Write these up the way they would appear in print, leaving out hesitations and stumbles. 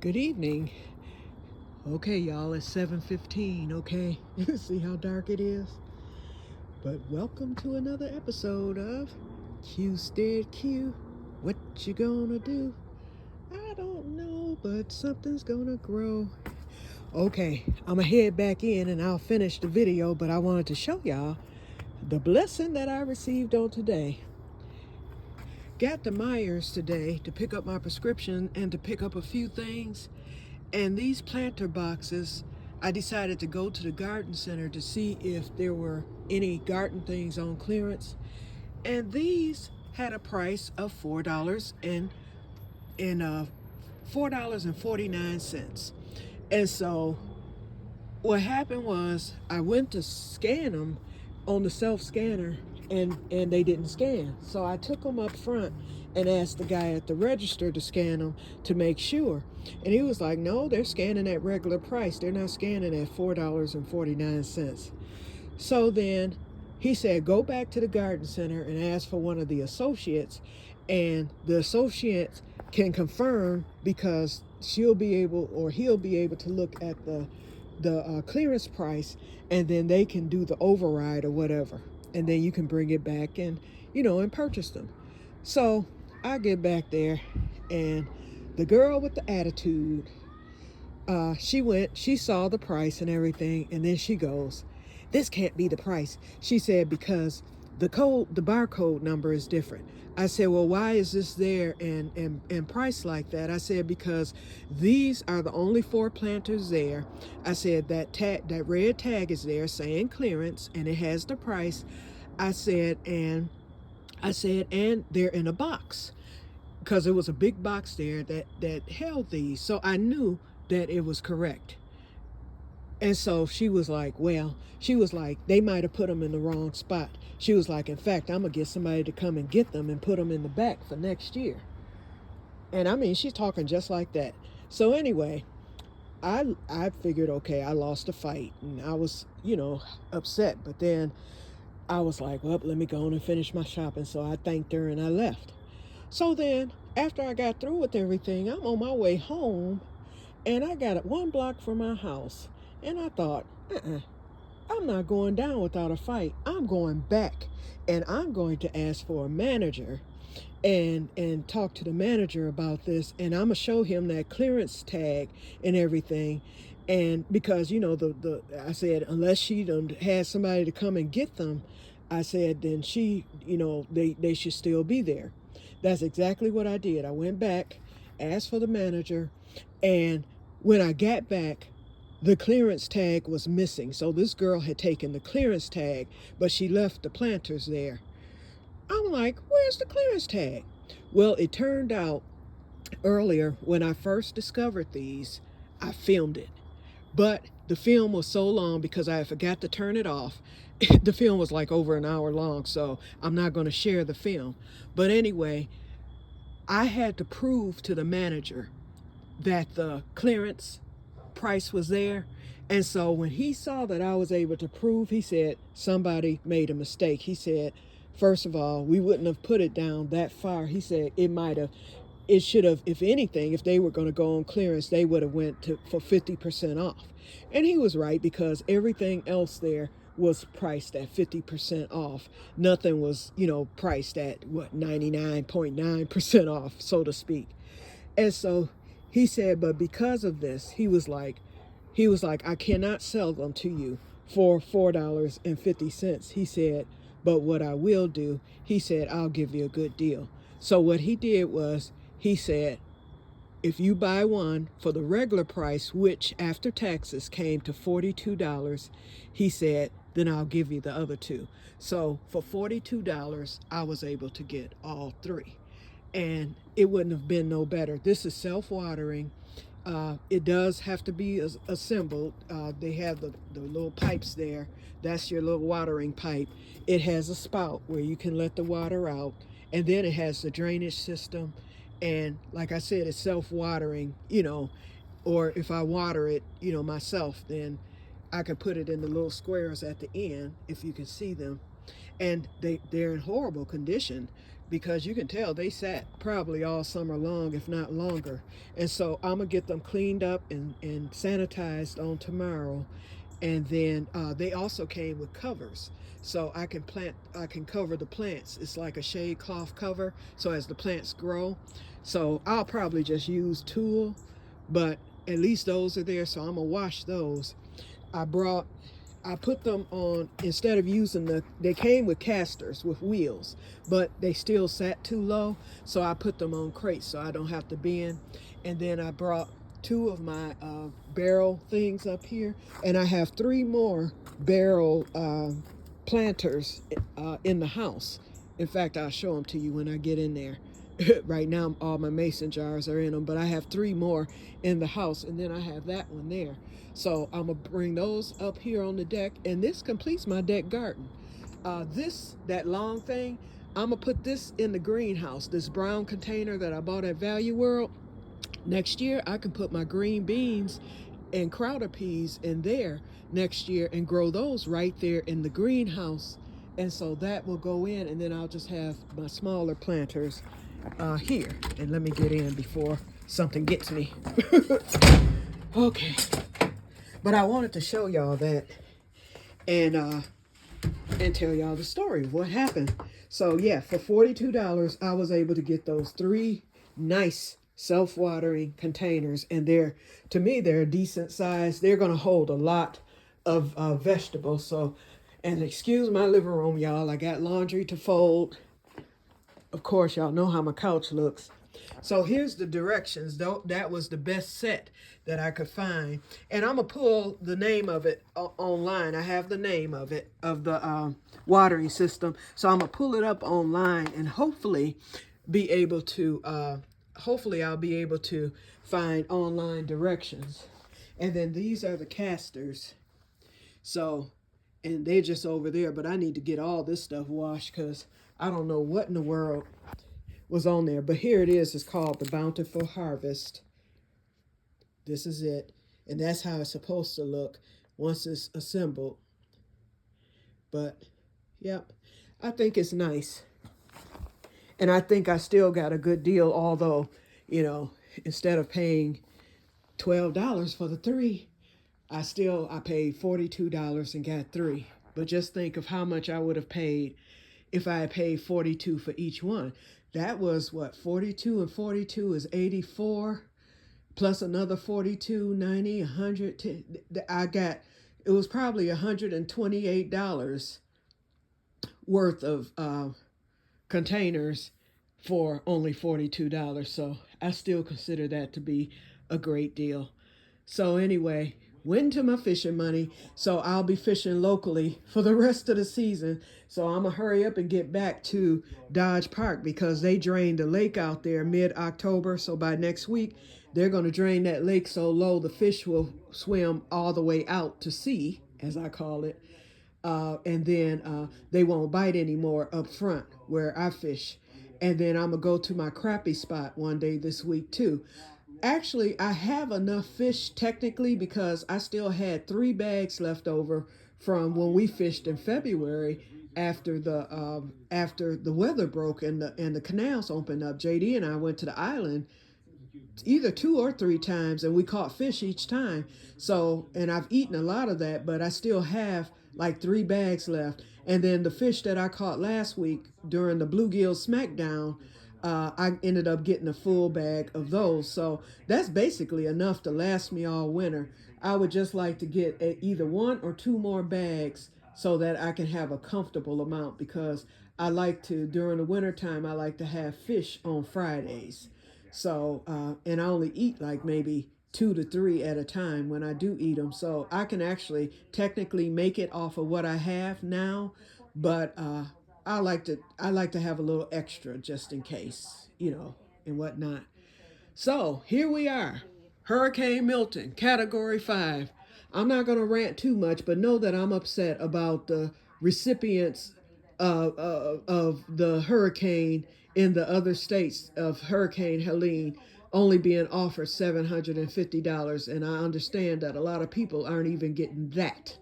Good evening. Okay, y'all, it's 7:15, okay? See how dark it is? But welcome to another episode of Que-stead-Que. What you gonna do? I don't know, but something's gonna grow. Okay, I'm gonna head back in and I'll finish the video, but I wanted to show y'all the blessing that I received on today. Got to Myers today to pick up my prescription and to pick up a few things. And these planter boxes, I decided to go to the garden center to see if there were any garden things on clearance. And these had a price of $4.49. And so what happened was I went to scan them on the self-scanner and they didn't scan. So I took them up front and asked the guy at the register to scan them to make sure. And he was like, no, they're scanning at regular price. They're not scanning at $4.49. So then he said, go back to the garden center and ask for one of the associates, and the associate can confirm because she'll be able or he'll be able to look at the clearance price, and then they can do the override or whatever, and then you can bring it back and and purchase them. So I get back there, and the girl with the attitude, she saw the price and everything, and then she goes, this can't be the price. She said, because the barcode number is different. I said, well, why is this there and priced like that? I said, because these are the only 4 planters there. I said, that red tag is there saying clearance, and it has the price. I said, and they're in a box, because there was a big box there that held these. So I knew that it was correct. And so she was like, well, they might have put them in the wrong spot. She was like, in fact, I'm going to get somebody to come and get them and put them in the back for next year. And I mean, she's talking just like that. So anyway, I figured, okay, I lost a fight, and I was, upset. But then I was like, well, let me go on and finish my shopping. So I thanked her and I left. So then after I got through with everything, I'm on my way home, and I got it 1 block from my house. And I thought, I'm not going down without a fight. I'm going back, and I'm going to ask for a manager and talk to the manager about this. And I'm going to show him that clearance tag and everything. And because, I said, unless she done had somebody to come and get them, I said, then they should still be there. That's exactly what I did. I went back, asked for the manager, and when I got back, the clearance tag was missing. So this girl had taken the clearance tag, but she left the planters there. I'm like, where's the clearance tag? Well, it turned out earlier when I first discovered these, I filmed it. But the film was so long because I forgot to turn it off. The film was like over an hour long, so I'm not going to share the film. But anyway, I had to prove to the manager that the clearance price was there. And so when he saw that I was able to prove, he said, somebody made a mistake. He said, first of all, we wouldn't have put it down that far. He said it should have, if anything, if they were going to go on clearance, they would have went for 50% off. And he was right, because everything else there was priced at 50% off. Nothing was, priced at 99.9% off, so to speak. And so he said, but because of this, he was like, I cannot sell them to you for $4.50. He said, but what I will do, he said, I'll give you a good deal. So what he did was, he said, if you buy one for the regular price, which after taxes came to $42, he said, then I'll give you the other 2. So for $42, I was able to get all 3. And it wouldn't have been no better. This is self-watering. It does have to be assembled. They have the little pipes there. That's your little watering pipe. It has a spout where you can let the water out. And then it has the drainage system. And like I said, it's self-watering, or if I water it, myself, then I could put it in the little squares at the end, if you can see them. And they're in horrible condition because you can tell they sat probably all summer long, if not longer. And so I'm gonna get them cleaned up and sanitized on tomorrow. And then they also came with covers, so I can cover the plants. It's like a shade cloth cover, so as the plants grow. So I'll probably just use tulle, but at least those are there, so I'm gonna wash those. I brought I put them on, instead of using they came with casters with wheels, but they still sat too low. So I put them on crates so I don't have to bend. And then I brought two of my barrel things up here. And I have three more barrel planters in the house. In fact, I'll show them to you when I get in there. Right now, all my mason jars are in them, but I have three more in the house, and then I have that one there. So I'm gonna bring those up here on the deck, and this completes my deck garden. That long thing, I'm gonna put this in the greenhouse, this brown container that I bought at Value World. Next year, I can put my green beans and crowder peas in there next year and grow those right there in the greenhouse. And so that will go in, and then I'll just have my smaller planters here. And let me get in before something gets me. Okay. But I wanted to show y'all that and tell y'all the story of what happened. So yeah, for $42, I was able to get those three nice self-watering containers, and to me, they're a decent size. They're gonna hold a lot of vegetables. So, and excuse my living room, y'all. I got laundry to fold. Of course, y'all know how my couch looks. So here's the directions. That was the best set that I could find. And I'm going to pull the name of it online. I have the name of it, of the watering system. So I'm going to pull it up online and hopefully be able to, hopefully I'll be able to find online directions. And then these are the casters. So, and they're just over there, but I need to get all this stuff washed because I don't know what in the world was on there. But here it is. It's called the Bountiful Harvest. This is it. And that's how it's supposed to look once it's assembled. But, yep, I think it's nice. And I think I still got a good deal, although, you know, instead of paying $12 for the three, I paid $42 and got three. But just think of how much I would have paid if I had paid $42 for each one. That was what, 42 and 42 is 84, plus another 42, 90, 100. It was probably $128 worth of containers for only $42. So I still consider that to be a great deal. So anyway, went into my fishing money. So I'll be fishing locally for the rest of the season. So I'm gonna hurry up and get back to Dodge Park because they drained the lake out there mid-October. So by next week, they're gonna drain that lake so low the fish will swim all the way out to sea, as I call it. And then they won't bite anymore up front where I fish. And then I'm gonna go to my crappie spot one day this week too. Actually, I have enough fish technically because I still had 3 bags left over from when we fished in February after the weather broke and the canals opened up. JD and I went to the island either 2 or 3 times, and we caught fish each time. So, and I've eaten a lot of that, but I still have like 3 bags left. And then the fish that I caught last week during the Bluegill Smackdown, I ended up getting a full bag of those. So that's basically enough to last me all winter. I would just like to get either 1 or 2 more bags so that I can have a comfortable amount, because I like to, during the wintertime, I like to have fish on Fridays. So, and I only eat like maybe 2 to 3 at a time when I do eat them. So I can actually technically make it off of what I have now, but I like to have a little extra just in case, you know, and whatnot. So here we are, Hurricane Milton, Category 5. I'm not going to rant too much, but know that I'm upset about the recipients of the hurricane in the other states of Hurricane Helene only being offered $750. And I understand that a lot of people aren't even getting that.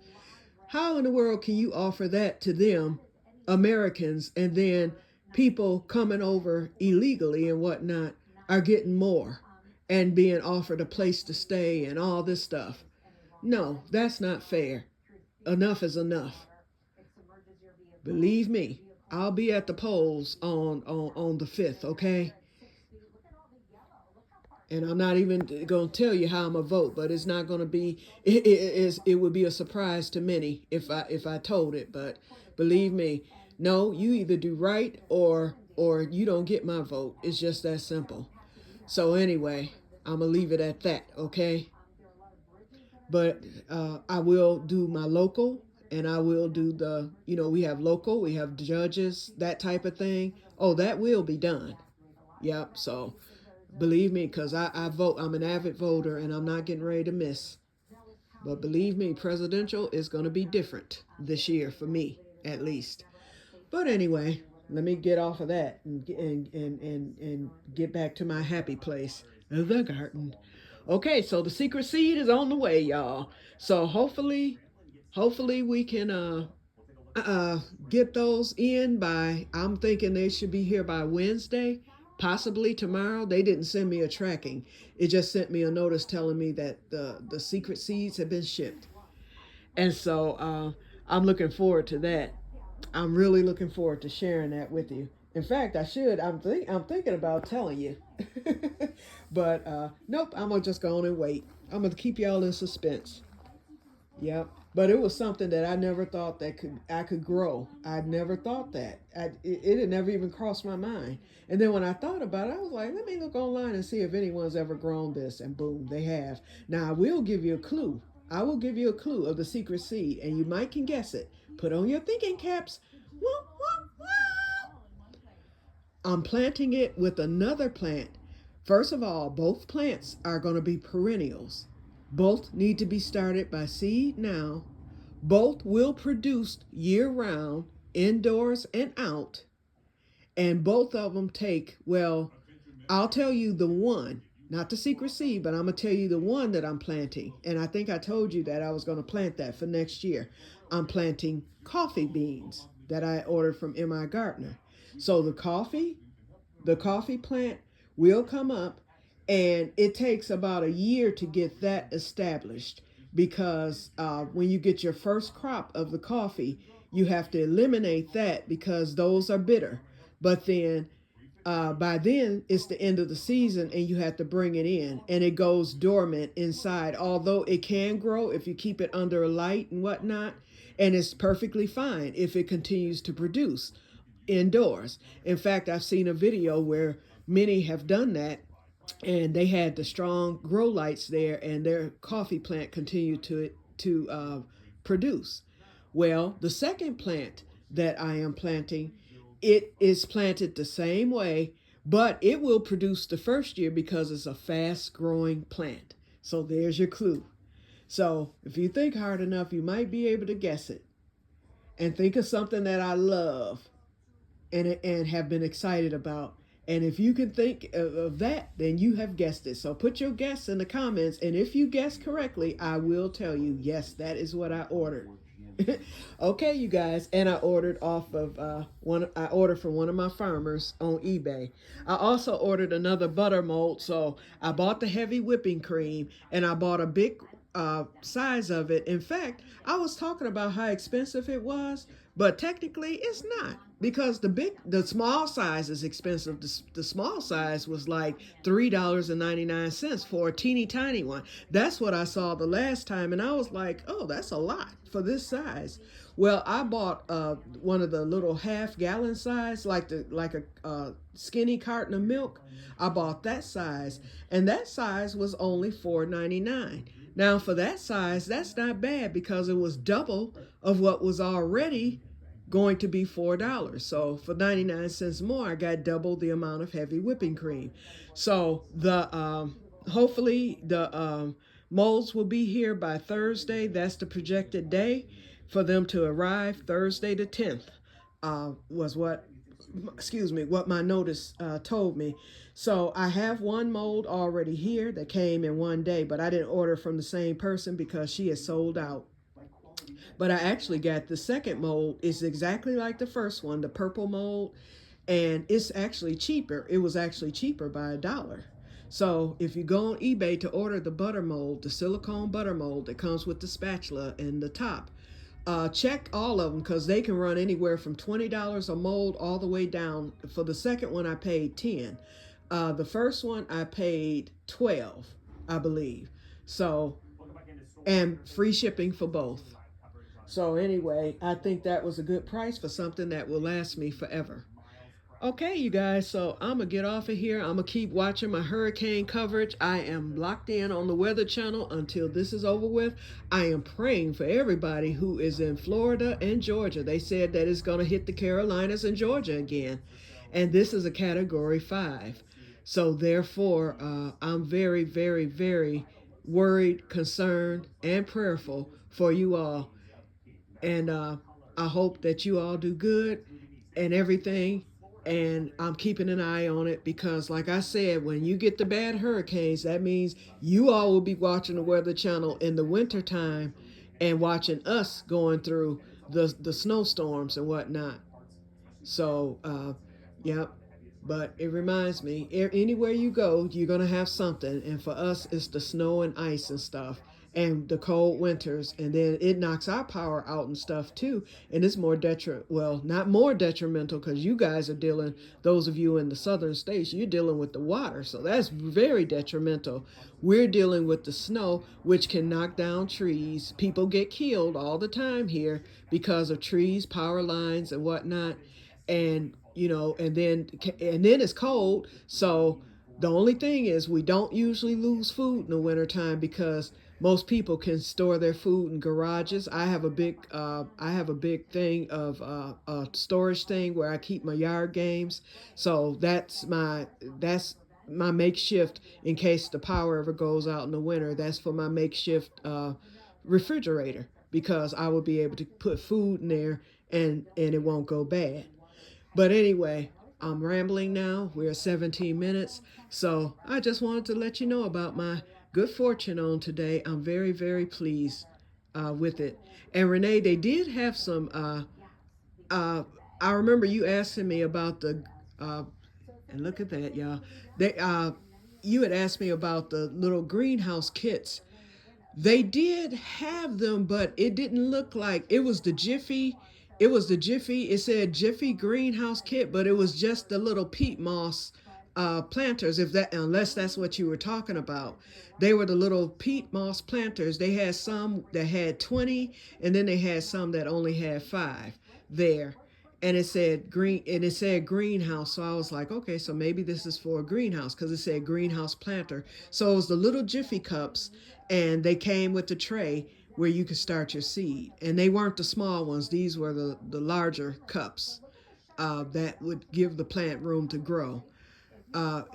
How in the world can you offer that to them, Americans, and then people coming over illegally and whatnot are getting more and being offered a place to stay and all this stuff. No, that's not fair. Enough is enough. Believe me, I'll be at the polls on the 5th, okay? And I'm not even going to tell you how I'm gonna vote, but it's not going to be. It would be a surprise to many if I told it. But believe me, no, you either do right or you don't get my vote. It's just that simple. So anyway, I'm gonna leave it at that, okay? But I will do my local, and I will do we have local, we have judges, that type of thing. Oh, that will be done. Yep. So believe me, because I vote, I'm an avid voter, and I'm not getting ready to miss. But believe me, presidential is going to be different this year for me, at least. But anyway, let me get off of that and get back to my happy place, the garden. Okay, so the secret seed is on the way, y'all. So hopefully we can get those in by, I'm thinking they should be here by Wednesday, possibly tomorrow. They didn't send me a tracking. It just sent me a notice telling me that the secret seeds have been shipped. And so I'm looking forward to that. I'm really looking forward to sharing that with you. In fact, I should. I'm thinking about telling you. But nope, I'm going to just go on and wait. I'm going to keep y'all in suspense. Yep. But it was something that I never thought that I could grow. I'd never thought that. It had never even crossed my mind. And then when I thought about it, I was like, let me look online and see if anyone's ever grown this. And boom, they have. Now I will give you a clue. I will give you a clue of the secret seed, and you might can guess it. Put on your thinking caps. Woo, woo, woo. I'm planting it with another plant. First of all, both plants are going to be perennials. Both need to be started by seed now. Both will produce year round, indoors and out. And both of them take, well, I'll tell you the one, not the secret seed, but I'm going to tell you the one that I'm planting. And I think I told you that I was going to plant that for next year. I'm planting coffee beans that I ordered from M.I. Gardner. So the coffee plant will come up, and it takes about a year to get that established because when you get your first crop of the coffee, you have to eliminate that because those are bitter. But then by then it's the end of the season and you have to bring it in, and it goes dormant inside, although it can grow if you keep it under a light and whatnot, and it's perfectly fine if it continues to produce indoors. In fact, I've seen a video where many have done that, and they had the strong grow lights there, and their coffee plant continued to produce. Well, the second plant that I am planting, it is planted the same way, but it will produce the first year because it's a fast growing plant. So there's your clue. So if you think hard enough, you might be able to guess it. And think of something that I love and have been excited about. And if you can think of that, then you have guessed it. So put your guess in the comments. And if you guess correctly, I will tell you, yes, that is what I ordered. Okay, you guys. And I ordered off of I ordered from one of my farmers on eBay. I also ordered another butter mold. So I bought the heavy whipping cream, and I bought a big size of it. In fact, I was talking about how expensive it was, but technically it's not, because the small size is expensive. The small size was like $3.99 for a teeny tiny one. That's what I saw the last time, and I was like, oh, that's a lot for this size. Well, I bought one of the little half-gallon size, like a skinny carton of milk. I bought that size, and that size was only $4.99. Now, for that size, that's not bad because it was double of what was already going to be $4. So for 99 cents more, I got double the amount of heavy whipping cream. So hopefully the molds will be here by Thursday. That's the projected day for them to arrive. Thursday the 10th was what my notice told me. So I have one mold already here that came in one day, but I didn't order from the same person because she is sold out. But I actually got the second mold. It's exactly like the first one, the purple mold. and it's actually cheaper. It was actually cheaper by $1. So if you go on eBay to order the butter mold, the silicone butter mold that comes with the spatula and the top, check all of them because they can run anywhere from $20 a mold all the way down. For the second one, I paid 10. The first one I paid 12, I believe. So, and free shipping for both. So anyway, I think that was a good price for something that will last me forever. Okay, you guys, so I'm going to get off of here. I'm going to keep watching my hurricane coverage. I am locked in on the Weather Channel until this is over with. I am praying for everybody who is in Florida and Georgia. They said that it's going to hit the Carolinas and Georgia again. And this is a Category 5. So therefore, I'm very, very, very worried, concerned, and prayerful for you all. And I hope that you all do good and everything. And I'm keeping an eye on it because, like I said, when you get the bad hurricanes, that means you all will be watching the Weather Channel in the wintertime and watching us going through the snowstorms and whatnot. So, yep. But it reminds me, anywhere you go, you're going to have something. And for us, it's the snow and ice and stuff and the cold winters. And then it knocks our power out and stuff too. And it's more well, not more detrimental because you guys are dealing, those of you in the southern states, you're dealing with the water. So that's very detrimental. We're dealing with the snow, which can knock down trees. People get killed all the time here because of trees, power lines, and whatnot. And and then it's cold. So the only thing is we don't usually lose food in the wintertime because most people can store their food in garages. I have a big thing of a storage thing where I keep my yard games. So that's my makeshift in case the power ever goes out in the winter. That's for my makeshift refrigerator because I will be able to put food in there and it won't go bad. But anyway, I'm rambling now. We're 17 minutes. So I just wanted to let you know about my good fortune on today. I'm very, very pleased with it. And Renee, they did have some. Uh, I remember you asking me about uh, and look at that, y'all. You had asked me about the little greenhouse kits. They did have them, but it didn't look like it was the Jiffy. It was the Jiffy. It said Jiffy Greenhouse Kit, but it was just the little peat moss planters. If that, unless that's what you were talking about, they were the little peat moss planters. They had some that had 20, and then they had some that only had 5 there. And it said greenhouse. So I was like, okay, so maybe this is for a greenhouse because it said greenhouse planter. So it was the little Jiffy cups, and they came with the tray where you could start your seed. And they weren't the small ones, these were the larger cups that would give the plant room to grow.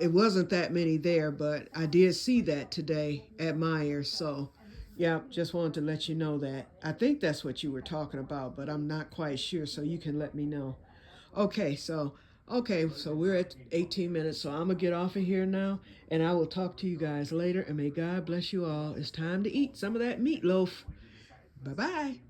It wasn't that many there, but I did see that today at Myers. So, yeah, just wanted to let you know that. I think that's what you were talking about, but I'm not quite sure, so you can let me know. Okay, so we're at 18 minutes, so I'm gonna get off of here now, and I will talk to you guys later. And may God bless you all. It's time to eat some of that meatloaf. Bye bye.